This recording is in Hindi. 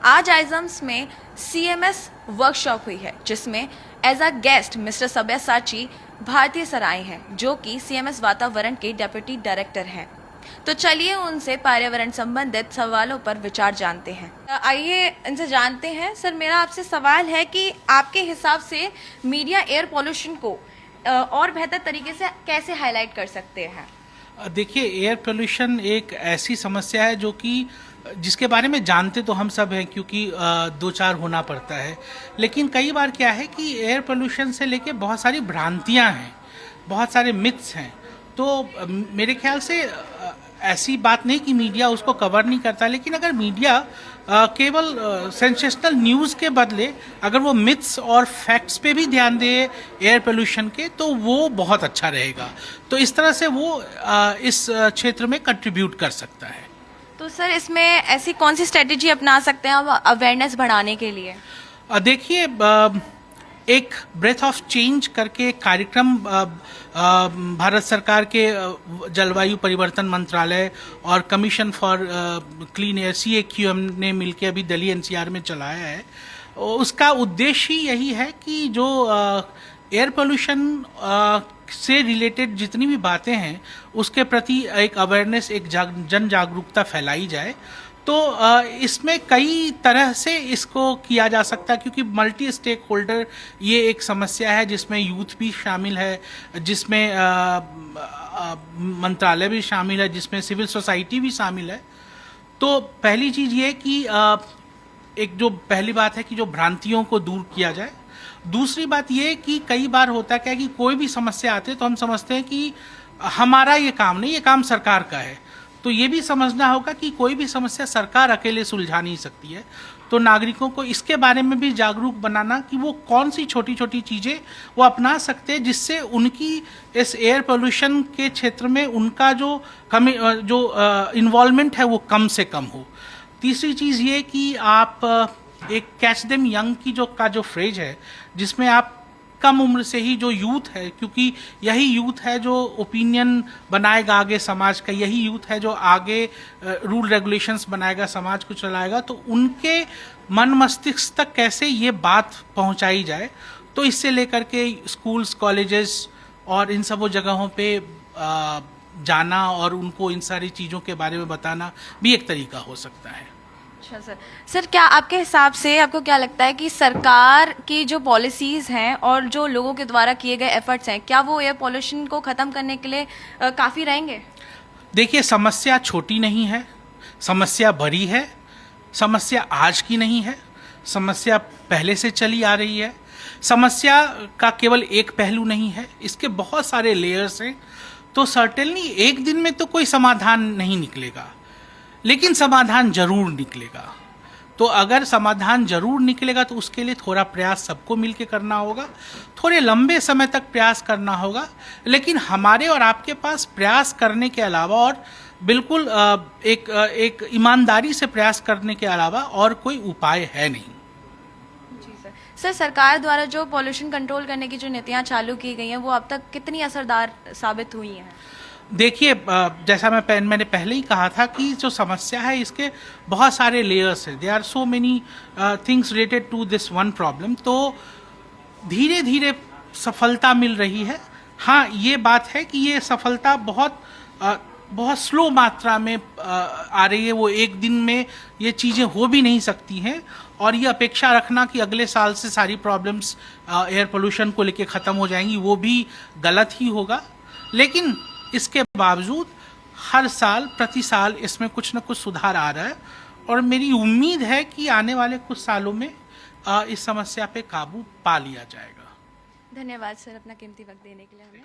आज आइजम्स में CMS वर्कशॉप हुई है जिसमें as a guest mister Sabyasachi Bhartiya sir आए हैं जो कि CMS वातावरण के डेप्यूटी डायरेक्टर हैं। तो चलिए उनसे पर्यावरण संबंधित सवालों पर विचार जानते हैं। आइए इनसे जानते हैं। सर, मेरा आपसे सवाल है कि आपके हिसाब से मीडिया एयर पोल्यूशन को और बेहतर तरीके से कैसे हाईलाइट कर सकते हैं? देखिए, एयर पोल्यूशन एक ऐसी समस्या है जो कि जिसके बारे में जानते तो हम सब हैं क्योंकि दो चार होना पड़ता है, लेकिन कई बार क्या है कि एयर पोल्यूशन से लेके बहुत सारी भ्रांतियां हैं, बहुत सारे मिथ्स हैं। तो मेरे ख्याल से ऐसी बात नहीं कि मीडिया उसको कवर नहीं करता, लेकिन अगर मीडिया केवल सेंसेशनल न्यूज़ के बदले अगर वो मिथ्स और फैक्ट्स पे भी ध्यान दे एयर पोल्यूशन के, तो वो बहुत अच्छा रहेगा। तो इस तरह से वो इस क्षेत्र में कंट्रीब्यूट कर सकता है। तो सर, इसमें ऐसी कौन सी स्ट्रेटेजी अपना सकते हैं अवेयरनेस बढ़ाने के लिए? देखिए, एक ब्रेथ ऑफ चेंज करके कार्यक्रम भारत सरकार के जलवायु परिवर्तन मंत्रालय और commission for clean air CAQM ने मिलकर अभी दिल्ली NCR में चलाया है। उसका उद्देश्य ही यही है कि जो एयर पोल्यूशन से रिलेटेड जितनी भी बातें हैं उसके प्रति एक अवेयरनेस, एक जन जागरूकता फैलाई जाए। तो इसमें कई तरह से इसको किया जा सकता है क्योंकि मल्टी स्टेक होल्डर ये एक समस्या है जिसमें यूथ भी शामिल है, जिसमें मंत्रालय भी शामिल है, जिसमें सिविल सोसाइटी भी शामिल है। तो पहली चीज़ ये कि एक जो पहली बात है कि जो भ्रांतियों को दूर किया जाए। दूसरी बात ये कि कई बार होता क्या है कि कोई भी समस्या आती है तो हम समझते हैं कि हमारा ये काम नहीं, ये काम सरकार का है। तो ये भी समझना होगा कि कोई भी समस्या सरकार अकेले सुलझा नहीं सकती है। तो नागरिकों को इसके बारे में भी जागरूक बनाना कि वो कौन सी छोटी छोटी चीज़ें वो अपना सकते हैं जिससे उनकी इस एयर पोल्यूशन के क्षेत्र में उनका जो इन्वॉल्वमेंट है वो कम से कम हो। तीसरी चीज़ ये कि आप एक कैच देम यंग की जो फ्रेज है जिसमें आप कम उम्र से ही जो यूथ है, क्योंकि यही यूथ है जो ओपिनियन बनाएगा आगे समाज का, यही यूथ है जो आगे रूल रेगुलेशंस बनाएगा, समाज को चलाएगा। तो उनके मन मस्तिष्क तक कैसे ये बात पहुंचाई जाए, तो इससे लेकर के स्कूल्स, कॉलेजेस और इन सब जगहों पे जाना और उनको इन सारी चीज़ों के बारे में बताना भी एक तरीका हो सकता है। अच्छा सर, क्या आपके हिसाब से आपको क्या लगता है कि सरकार की जो पॉलिसीज़ हैं और जो लोगों के द्वारा किए गए एफर्ट्स हैं, क्या वो एयर पोल्यूशन को ख़त्म करने के लिए काफ़ी रहेंगे? देखिए, समस्या छोटी नहीं है, समस्या बड़ी है, समस्या आज की नहीं है, समस्या पहले से चली आ रही है। समस्या का केवल एक पहलू नहीं है, इसके बहुत सारे लेयर्स हैं। तो सर्टेनली एक दिन में तो कोई समाधान नहीं निकलेगा, लेकिन समाधान जरूर निकलेगा। तो अगर समाधान जरूर निकलेगा तो उसके लिए थोड़ा प्रयास सबको मिलकर करना होगा, थोड़े लंबे समय तक प्रयास करना होगा। लेकिन हमारे और आपके पास प्रयास करने के अलावा और बिल्कुल एक ईमानदारी से प्रयास करने के अलावा और कोई उपाय है नहीं। जी सर, सरकार द्वारा जो पॉल्यूशन कंट्रोल करने की जो नीतियाँ चालू की गई हैं वो अब तक कितनी असरदार साबित हुई हैं? देखिए, जैसा मैंने पहले ही कहा था कि जो समस्या है इसके बहुत सारे लेयर्स हैं। There are so many things related to this one problem. तो धीरे धीरे सफलता मिल रही है। हाँ, ये बात है कि ये सफलता बहुत स्लो मात्रा में आ रही है। वो एक दिन में ये चीज़ें हो भी नहीं सकती हैं, और ये अपेक्षा रखना कि अगले साल से सारी प्रॉब्लम्स एयर पोल्यूशन को लेके ख़त्म हो जाएंगी, वो भी गलत ही होगा। लेकिन इसके बावजूद हर साल प्रति साल इसमें कुछ न कुछ सुधार आ रहा है, और मेरी उम्मीद है कि आने वाले कुछ सालों में इस समस्या पे काबू पा लिया जाएगा। धन्यवाद सर, अपना कीमती वक्त देने के लिए हमें।